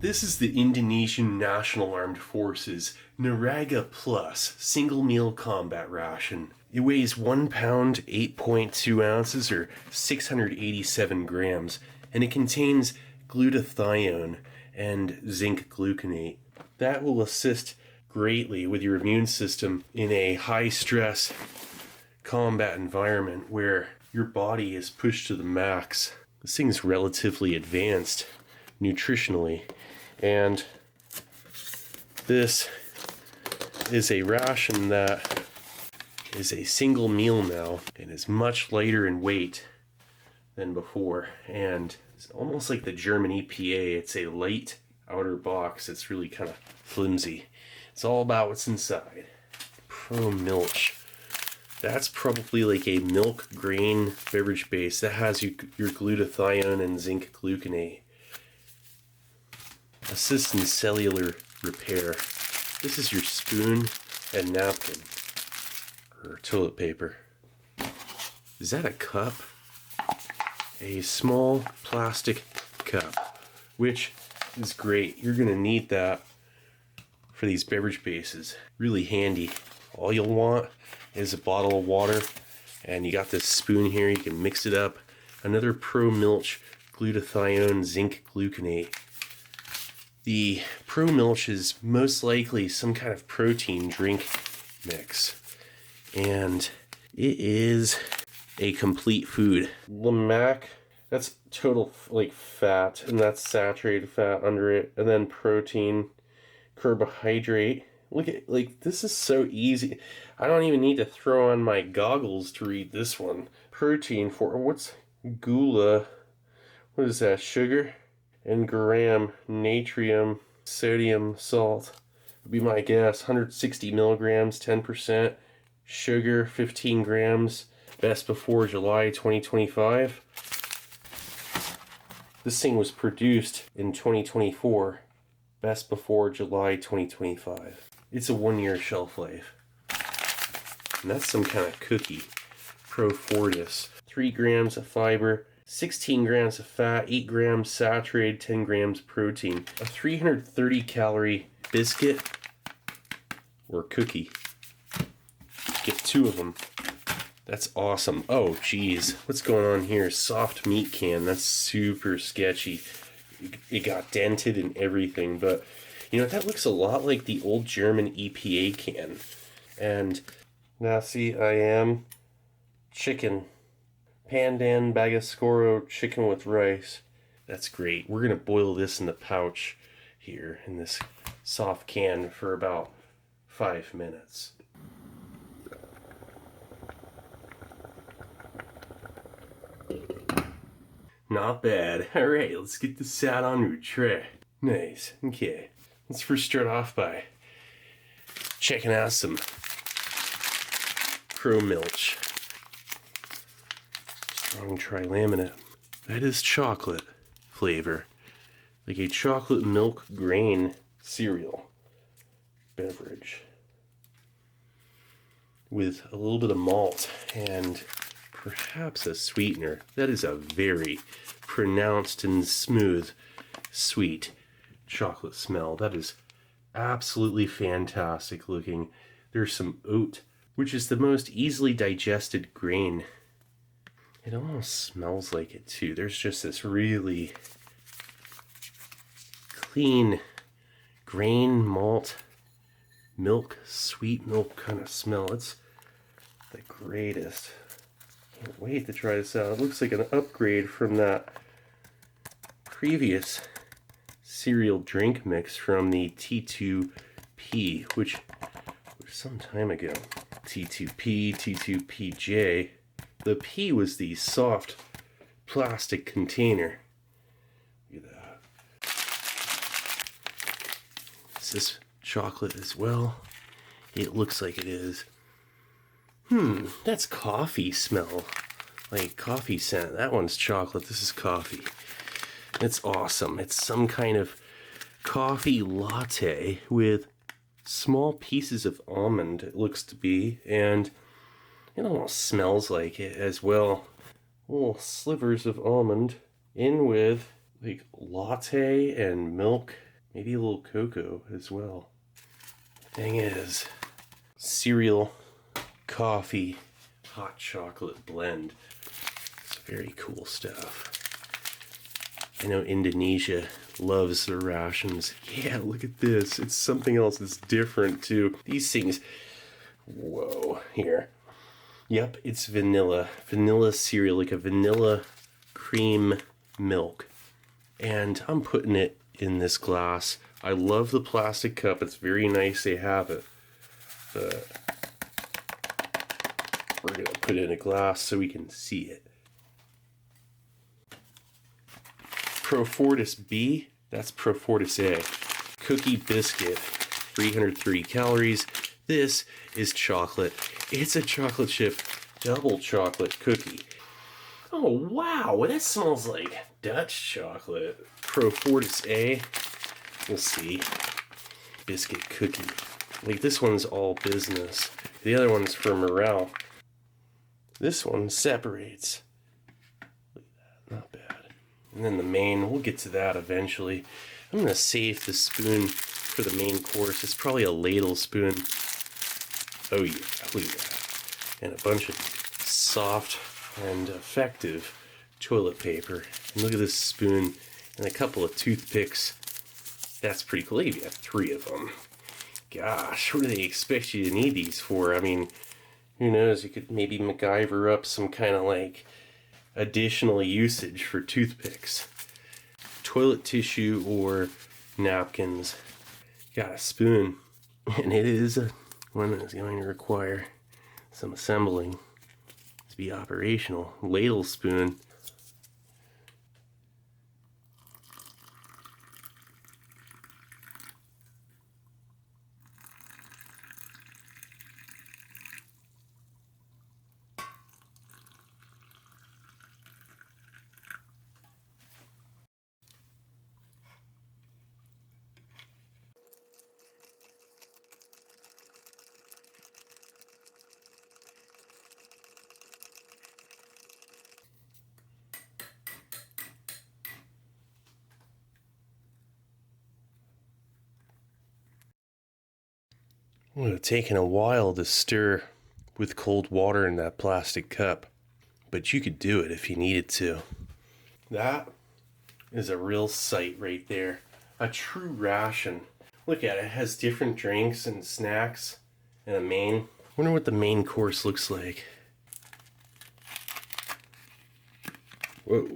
This is the Indonesian National Armed Forces Naraga Plus Single Meal Combat Ration. It weighs 1 pound, 8.2 ounces, or 687 grams, and it contains glutathione and zinc gluconate. That will assist greatly with your immune system in a high-stress combat environment where your body is pushed to the max. This thing's relatively advanced nutritionally, and this is a ration that is a single meal now and is much lighter in weight than before, and it's almost like the German EPA. It's a light outer box. It's really kind of flimsy. It's all about what's inside. Pro Milch. That's probably like a milk grain beverage base that has your glutathione and zinc gluconate. Assist in cellular repair. This is your spoon and napkin. Or toilet paper. Is that a cup? A small plastic cup, which is great. You're going to need that for these beverage bases. Really handy. All you'll want is a bottle of water, and you got this spoon here. You can mix it up. Another Pro Milch glutathione zinc gluconate. The Pro Milch is most likely some kind of protein drink mix, and it is a complete food. Lemac, that's total like fat, and that's saturated fat under it, and then protein, carbohydrate. Look at, like, this is so easy. I don't even need to throw on my goggles to read this one. Protein for, what's gula? What is that? Sugar? And gram, natrium, sodium, salt would be my guess. 160 milligrams, 10%. Sugar, 15 grams. Best before July 2025. This thing was produced in 2024. Best before July 2025. It's a 1-year shelf life. And that's some kind of cookie. Pro Fortis. 3 grams of fiber, 16 grams of fat, 8 grams saturated, 10 grams protein. A 330 calorie biscuit or cookie. Get 2 of them. That's awesome. Oh, geez. What's going on here? Soft meat can. That's super sketchy. It got dented and everything, but you know, that looks a lot like the old German EPA can. And nasi ayam chicken. Pandan chicken with rice. That's great. We're going to boil this in the pouch here in this soft can for about 5 minutes. Not bad. Alright, let's get this out on your tray. Nice. Okay. Let's first start off by checking out some Pro Milch. Strong trilaminate. That is chocolate flavor. Like a chocolate milk grain cereal beverage. With a little bit of malt and perhaps a sweetener. That is a very pronounced and smooth, sweet chocolate smell. That is absolutely fantastic looking. There's some oat, which is the most easily digested grain. It almost smells like it too. There's just this really clean grain, malt, milk, sweet milk kind of smell. It's the greatest. Can't wait to try this out. It looks like an upgrade from that previous cereal drink mix from the T2P, which was some time ago. T2P, T2PJ. The P was the soft plastic container. Look at that. Is this chocolate as well? It looks like it is. That's coffee smell. Like coffee scent. That one's chocolate. This is coffee. It's awesome. It's some kind of coffee latte with small pieces of almond, it looks to be, and it almost smells like it as well. Little slivers of almond in with like latte and milk Maybe a little cocoa as well. Thing is, cereal, coffee, hot chocolate blend. It's very cool stuff. I know Indonesia loves their rations. Yeah, look at this. It's something else that's different too. These things, whoa, here. Yep, it's vanilla. Vanilla cereal, like a vanilla cream milk. And I'm putting it in this glass. I love the plastic cup. It's very nice they have it. But we're going to put it in a glass so we can see it. Profortis B, that's Profortis A. Cookie biscuit, 303 calories. This is chocolate. It's a chocolate chip double chocolate cookie. Oh wow, that smells like Dutch chocolate. Profortis A, we'll see. Biscuit cookie. Like this one's all business. The other one's for morale. This one separates. Look at that, not bad. And then the main, we'll get to that eventually. I'm gonna save the spoon for the main course. It's probably a ladle spoon. Oh yeah, look at that. And a bunch of soft and effective toilet paper. And look at this spoon and a couple of toothpicks. That's pretty cool. You have 3 of them. Gosh, what do they expect you to need these for? I mean, who knows? You could maybe MacGyver up some kind of like additional usage for toothpicks. Toilet tissue or napkins. Got a spoon. And it is one that's going to require some assembling to be operational. Ladle spoon. It would have taken a while to stir with cold water in that plastic cup, but you could do it if you needed to. That is a real sight right there. A true ration. Look at it. It has different drinks and snacks and a main. Wonder what the main course looks like. Whoa.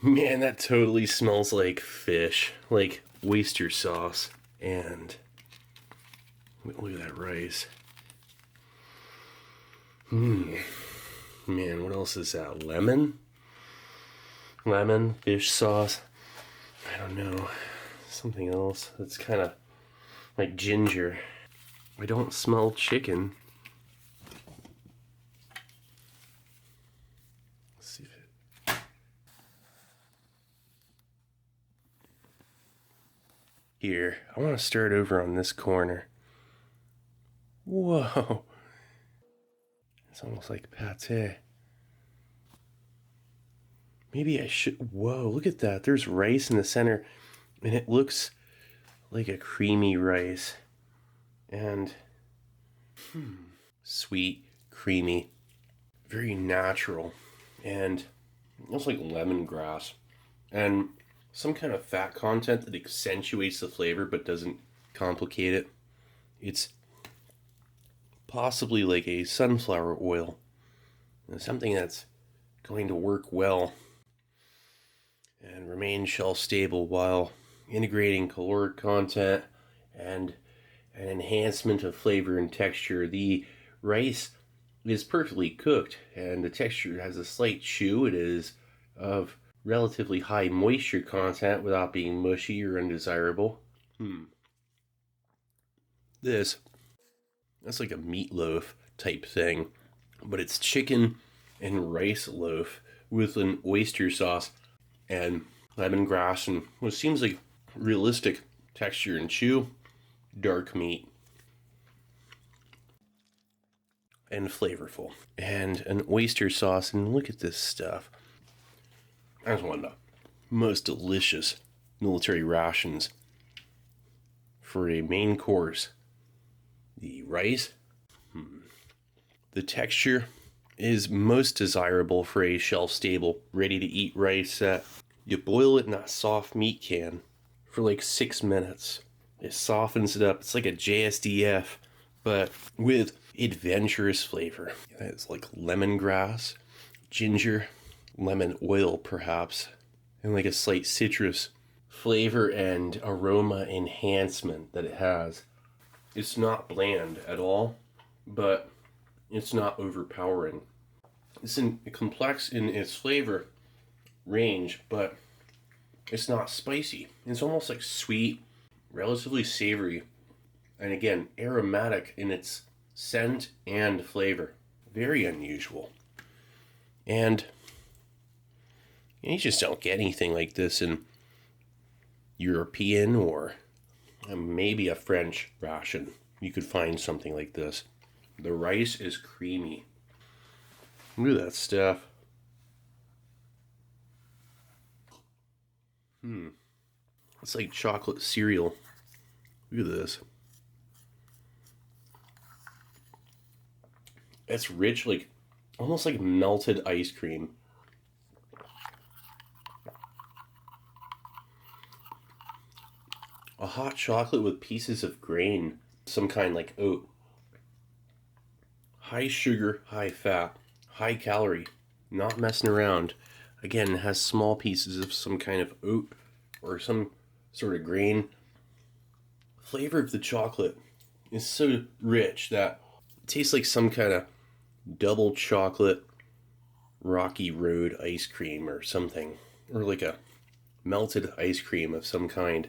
Man, that totally smells like fish, like oyster sauce. And look at that rice. Man, what else is that? Lemon? Lemon, fish sauce. I don't know. Something else that's kind of like ginger. I don't smell chicken. Let's see if it... Here, I want to start over on this corner. Whoa. It's almost like pate. Maybe I should... Whoa, look at that. There's rice in the center. And it looks like a creamy rice. And... sweet, creamy. Very natural. And it looks like lemongrass. And some kind of fat content that accentuates the flavor but doesn't complicate it. It's possibly like a sunflower oil. And something that's going to work well and remain shelf stable while integrating caloric content and an enhancement of flavor and texture. The rice is perfectly cooked and the texture has a slight chew. It is of relatively high moisture content without being mushy or undesirable. That's like a meatloaf type thing, but it's chicken and rice loaf with an oyster sauce and lemongrass and what seems like realistic texture and chew. Dark meat. and flavorful. And an oyster sauce, and look at this stuff. That's one of the most delicious military rations for a main course. The rice, the texture is most desirable for a shelf-stable, ready-to-eat rice that you boil it in a soft meat can for like 6 minutes. It softens it up. It's like a JSDF, but with adventurous flavor. It's like lemongrass, ginger, lemon oil perhaps, and like a slight citrus flavor and aroma enhancement that it has. It's not bland at all, but it's not overpowering. It's complex in its flavor range, but it's not spicy. It's almost like sweet, relatively savory, and again, aromatic in its scent and flavor. Very unusual. And you just don't get anything like this in European or maybe a French ration. You could find something like this. The rice is creamy. Look at that stuff. It's like chocolate cereal. Look at this. It's rich, like almost like melted ice cream. A hot chocolate with pieces of grain, some kind like oat. High sugar, high fat, high calorie, not messing around. Again, it has small pieces of some kind of oat or some sort of grain. Flavor of the chocolate is so rich that it tastes like some kind of double chocolate Rocky Road ice cream or something, or like a melted ice cream of some kind,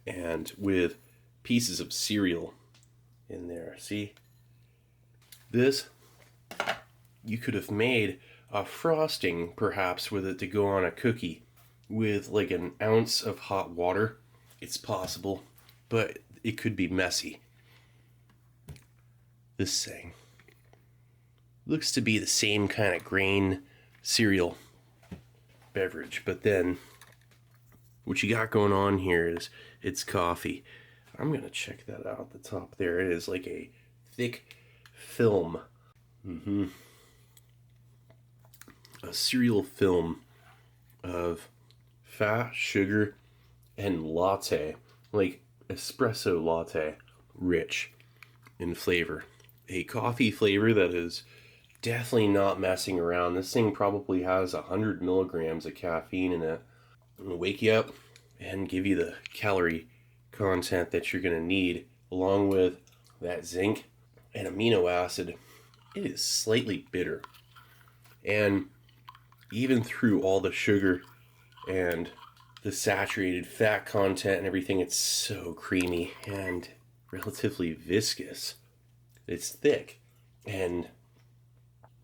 and with pieces of cereal in there. See, this, you could have made a frosting perhaps with it to go on a cookie with like an ounce of hot water. It's possible, but it could be messy. This thing looks to be the same kind of grain cereal beverage, but then what you got going on here is it's coffee. I'm gonna check that out at the top there. It is like a thick film. A cereal film of fat, sugar, and latte, like espresso latte, rich in flavor. A coffee flavor that is definitely not messing around. This thing probably has 100 milligrams of caffeine in it. It'll wake you up and give you the calorie content that you're going to need, along with that zinc and amino acid. It is slightly bitter. And even through all the sugar and the saturated fat content and everything, it's so creamy and relatively viscous. It's thick, and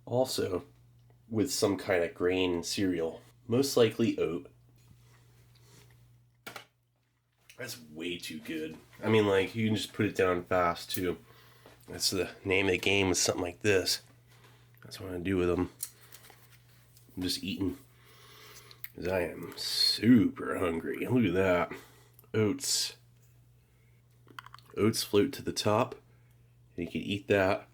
also with some kind of grain cereal, most likely oat. That's way too good. I mean, like, you can just put it down fast too. That's the name of the game, is something like this. That's what I do with them. I'm just eating because I am super hungry. Look at that. Oats. Oats float to the top, and you can eat that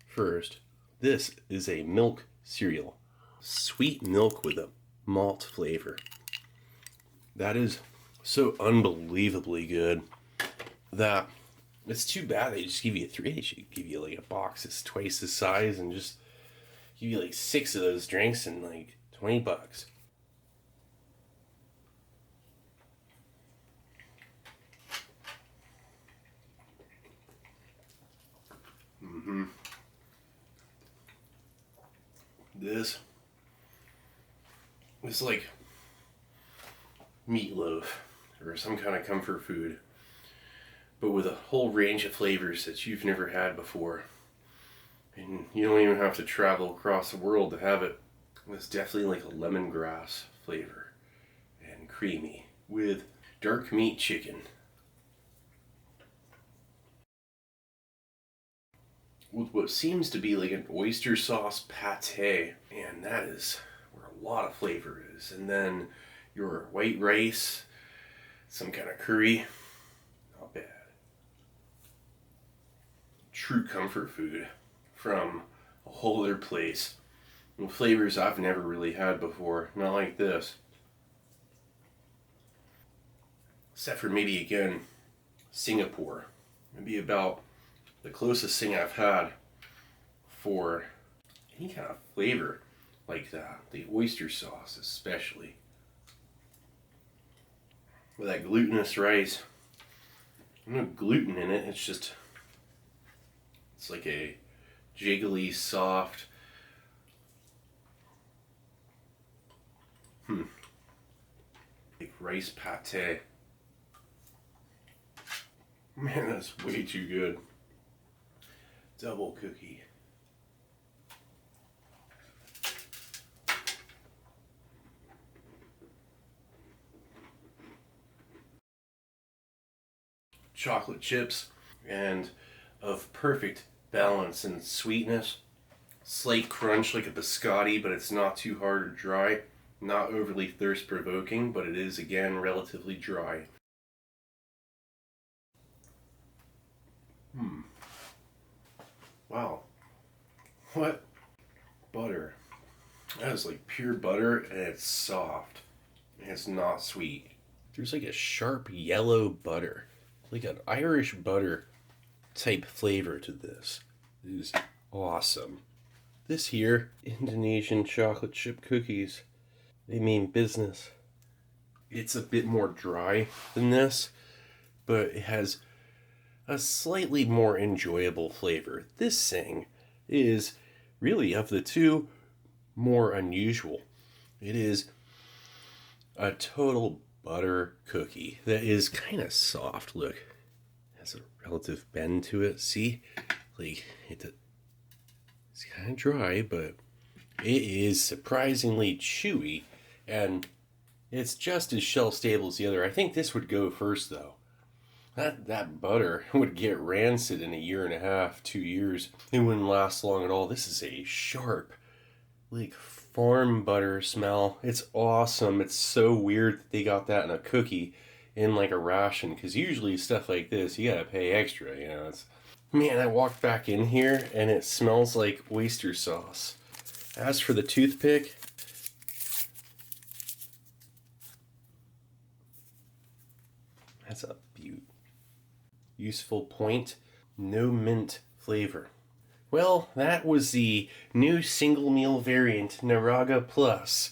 first. This is a milk cereal. Sweet milk with a malt flavor. That is so unbelievably good that it's too bad they just give you 3. They should give you like a box that's twice the size and just give you like 6 of those drinks and like $20. This is like meatloaf or some kind of comfort food, but with a whole range of flavors that you've never had before. And you don't even have to travel across the world to have it. It's definitely like a lemongrass flavor and creamy with dark meat chicken. with what seems to be like an oyster sauce pate. And that is where a lot of flavor is. And then your white rice, some kind of curry, not bad. True comfort food from a whole other place. And flavors I've never really had before, not like this. Except for maybe again, Singapore. Maybe about the closest thing I've had for any kind of flavor like that. The oyster sauce especially. With that glutinous rice. No gluten in it, it's like a jiggly, soft, like rice pate. Man, that's way too good. Double cookie. Chocolate chips, and of perfect balance and sweetness. Slight crunch like a biscotti, but it's not too hard or dry. Not overly thirst provoking, but it is again relatively dry. Wow. What butter? That is like pure butter, and it's soft. And it's not sweet. There's like a sharp yellow butter. Like an Irish butter type flavor to this. It is awesome. This here, Indonesian chocolate chip cookies, they mean business. It's a bit more dry than this, but it has a slightly more enjoyable flavor. This thing is really, of the two, more unusual. It is a total butter cookie that is kind of soft. Look, it has a relative bend to it. See, like it's kind of dry, but it is surprisingly chewy, and it's just as shelf stable as the other. I think this would go first though. That butter would get rancid in a year and a half, 2 years. It wouldn't last long at all. This is a sharp, like farm butter smell. It's awesome. It's so weird that they got that in a cookie in like a ration, because usually stuff like this you gotta pay extra, you know. Man, I walked back in here and it smells like oyster sauce. As for the toothpick, that's a beaut. Useful point, no mint flavor. Well, that was the new single meal variant, Naraga Plus,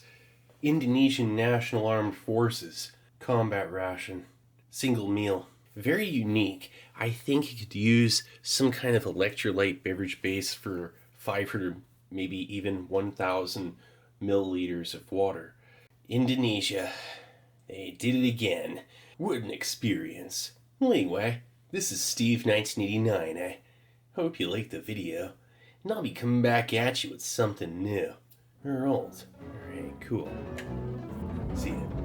Indonesian National Armed Forces combat ration, single meal. Very unique. I think you could use some kind of electrolyte beverage base for 500, maybe even 1,000 milliliters of water. Indonesia, they did it again. What an experience. Well, anyway, this is Steve 1989. I hope you liked the video, and I'll be coming back at you with something new. Or old. Alright, cool. See ya.